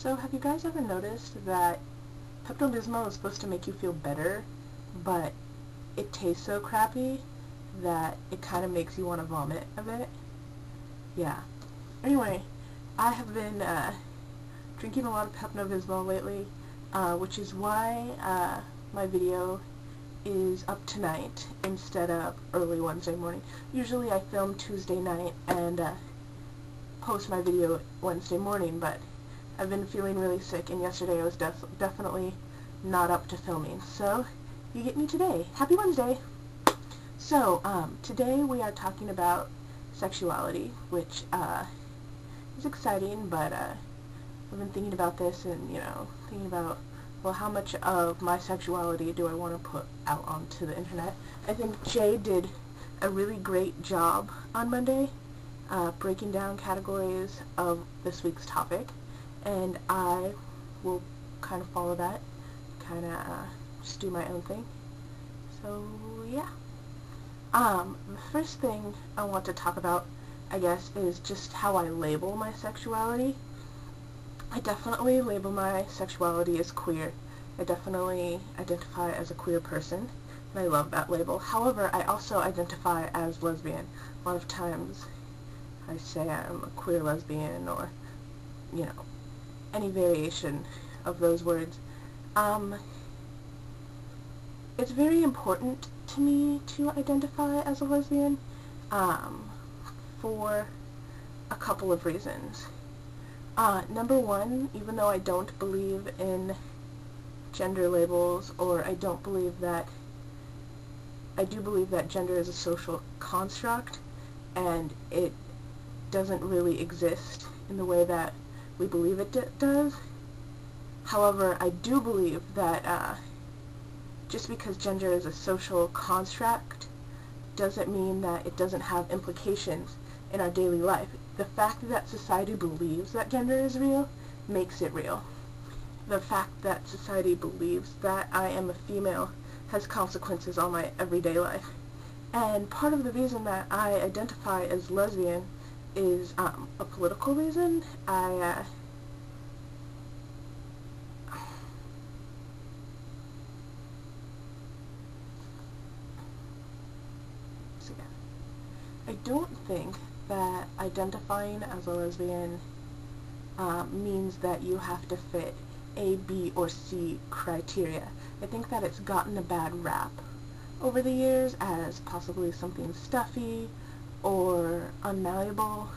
So have you guys ever noticed that Pepto-Bismol is supposed to make you feel better, but it tastes so crappy that it kind of makes you want to vomit a bit? Yeah. Anyway, I have been drinking a lot of Pepto-Bismol lately, which is why my video is up tonight instead of early Wednesday morning. Usually I film Tuesday night and post my video Wednesday morning, but I've been feeling really sick, and yesterday I was definitely not up to filming. So, you get me today. Happy Wednesday! So, today we are talking about sexuality, which is exciting, but I've been thinking about this and, thinking about, well, how much of my sexuality do I want to put out onto the internet? I think Jay did a really great job on Monday, breaking down categories of this week's topic, and I will kind of follow that, kind of just do my own thing. So, yeah. The first thing I want to talk about, I guess, is just how I label my sexuality. I definitely label my sexuality as queer. I definitely identify as a queer person, and I love that label. However, I also identify as lesbian. A lot of times I say I'm a queer lesbian, or, any variation of those words. It's very important to me to identify as a lesbian, for a couple of reasons. Number one, even though I don't believe in gender labels, or I do believe that gender is a social construct, and it doesn't really exist in the way that we believe it does. However, I do believe that just because gender is a social construct doesn't mean that it doesn't have implications in our daily life. The fact that society believes that gender is real makes it real. The fact that society believes that I am a female has consequences on my everyday life. And part of the reason that I identify as lesbian is a political reason. I don't think that identifying as a lesbian means that you have to fit A, B, or C criteria. I think that it's gotten a bad rap over the years as possibly something stuffy or unmalleable,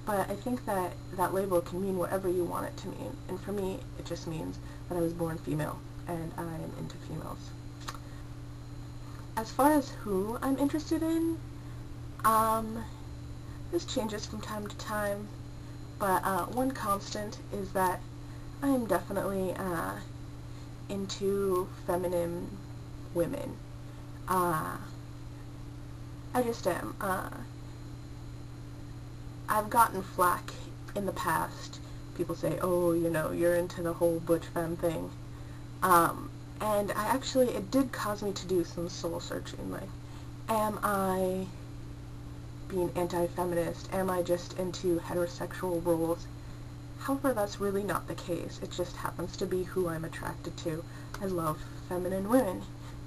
but I think that that label can mean whatever you want it to mean, and for me it just means that I was born female and I am into females. As far as who I'm interested in, this changes from time to time, but one constant is that I am definitely into feminine women. I just am. I've gotten flack in the past. People say, oh, you're into the whole butch femme thing. And it did cause me to do some soul searching. Like, am I being anti-feminist? Am I just into heterosexual roles? However, that's really not the case. It just happens to be who I'm attracted to. I love feminine women.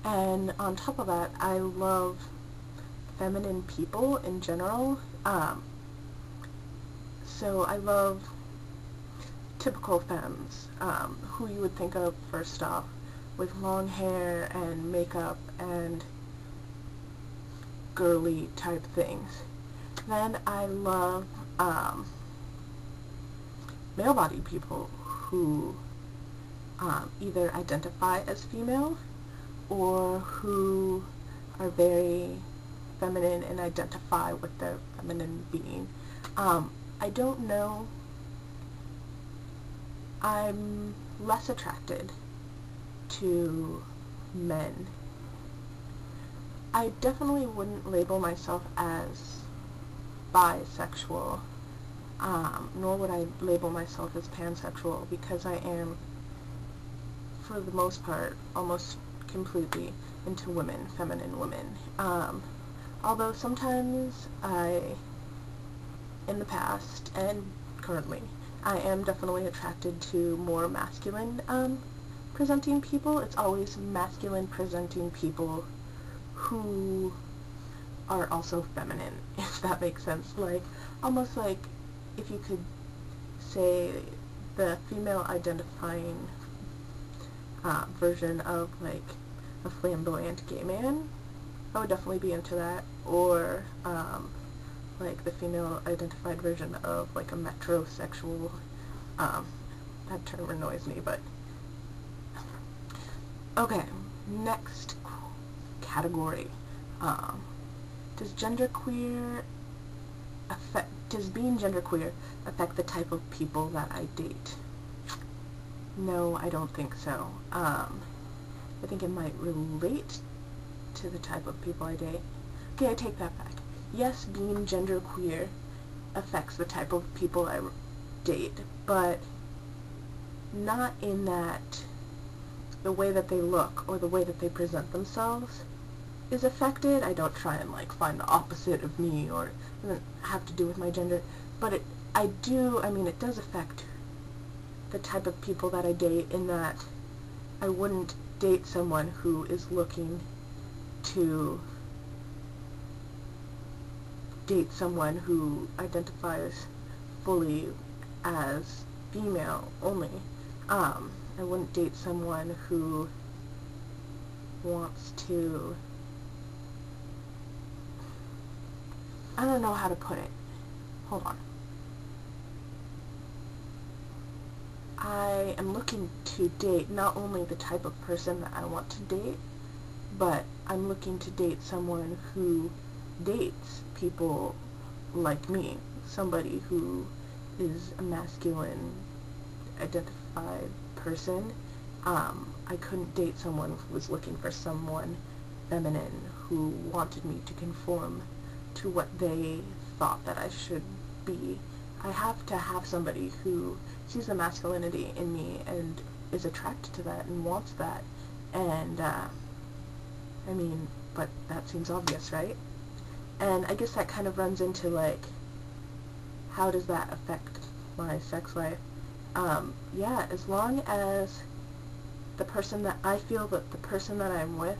And on top of that, I love feminine people in general. So I love typical femmes, who you would think of first off, with long hair and makeup and girly type things. Then I love male-bodied people who either identify as female or who are very feminine and identify with their feminine being. I don't know. I'm less attracted to men. I definitely wouldn't label myself as bisexual, nor would I label myself as pansexual, because I am, for the most part, almost completely into women, feminine women. Although sometimes in the past and currently, I am definitely attracted to more masculine presenting people. It's always masculine presenting people who are also feminine, if that makes sense. Like, almost like if you could say the female identifying version of like a flamboyant gay man, I would definitely be into that. Or like the female identified version of like a metrosexual, that term annoys me, but okay, next category. Does being genderqueer affect the type of people that I date? No, I don't think so. I think it might relate to the type of people I date. Okay, I take that back. Yes, being genderqueer affects the type of people I date, but not in that the way that they look or the way that they present themselves is affected. I don't try and like find the opposite of me, or it doesn't have to do with my gender, but it does affect the type of people that I date, in that I wouldn't date someone who is looking to date someone who identifies fully as female only. I wouldn't date someone who wants to, I don't know how to put it. Hold on. I am looking to date not only the type of person that I want to date, but I'm looking to date someone who dates people like me. Somebody who is a masculine identified person. I couldn't date someone who was looking for someone feminine who wanted me to conform to what they thought that I should be. I have to have somebody who sees the masculinity in me and is attracted to that and wants that. And, but that seems obvious, right? And I guess that kind of runs into, like, how does that affect my sex life? Yeah, as long as the person that I feel that the person that I'm with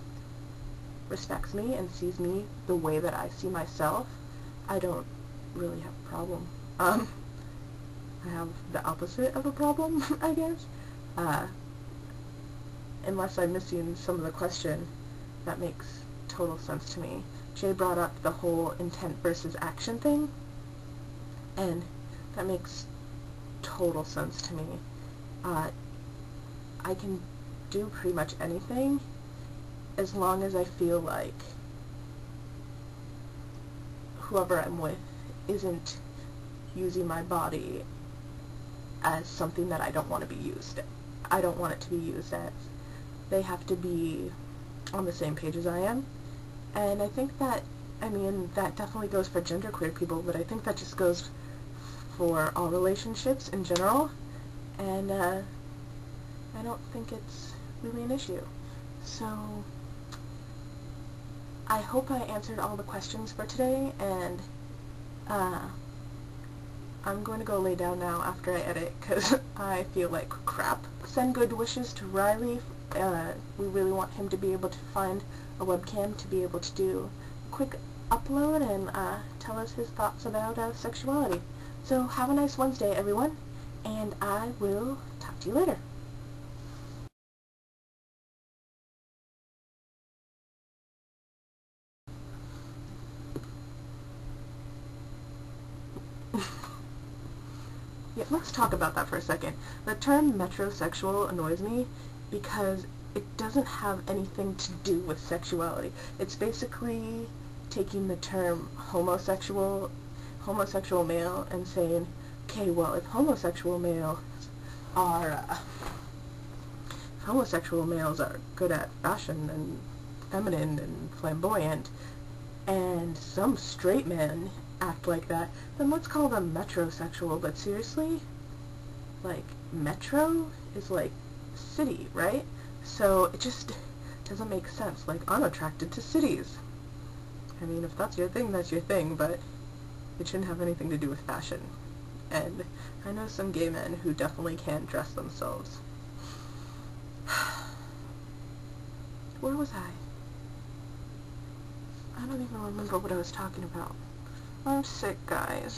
respects me and sees me the way that I see myself, I don't really have a problem. I have the opposite of a problem, I guess. Unless I'm missing some of the question, that makes total sense to me. Jay brought up the whole intent versus action thing, and that makes total sense to me. I can do pretty much anything as long as I feel like whoever I'm with isn't using my body as something that I don't want to be used. I don't want it to be used as. They have to be on the same page as I am. And I think that, that definitely goes for genderqueer people, but I think that just goes for all relationships in general. And I don't think it's really an issue. So I hope I answered all the questions for today, and I'm going to go lay down now after I edit, because I feel like crap. Send good wishes to Riley. We really want him to be able to find a webcam to be able to do a quick upload and tell us his thoughts about sexuality. So have a nice Wednesday, everyone, and I will talk to you later. Yeah, let's talk about that for a second. The term metrosexual annoys me because it doesn't have anything to do with sexuality. It's basically taking the term homosexual male and saying, okay, well, if homosexual males are good at fashion and feminine and flamboyant, and some straight men act like that, then let's call them metrosexual. But seriously, like, metro is like city, right? So it just doesn't make sense. Like, I'm attracted to cities. I mean, if that's your thing, that's your thing, but it shouldn't have anything to do with fashion. and I know some gay men who definitely can't dress themselves. Where was I? I don't even remember what I was talking about. I'm sick, guys.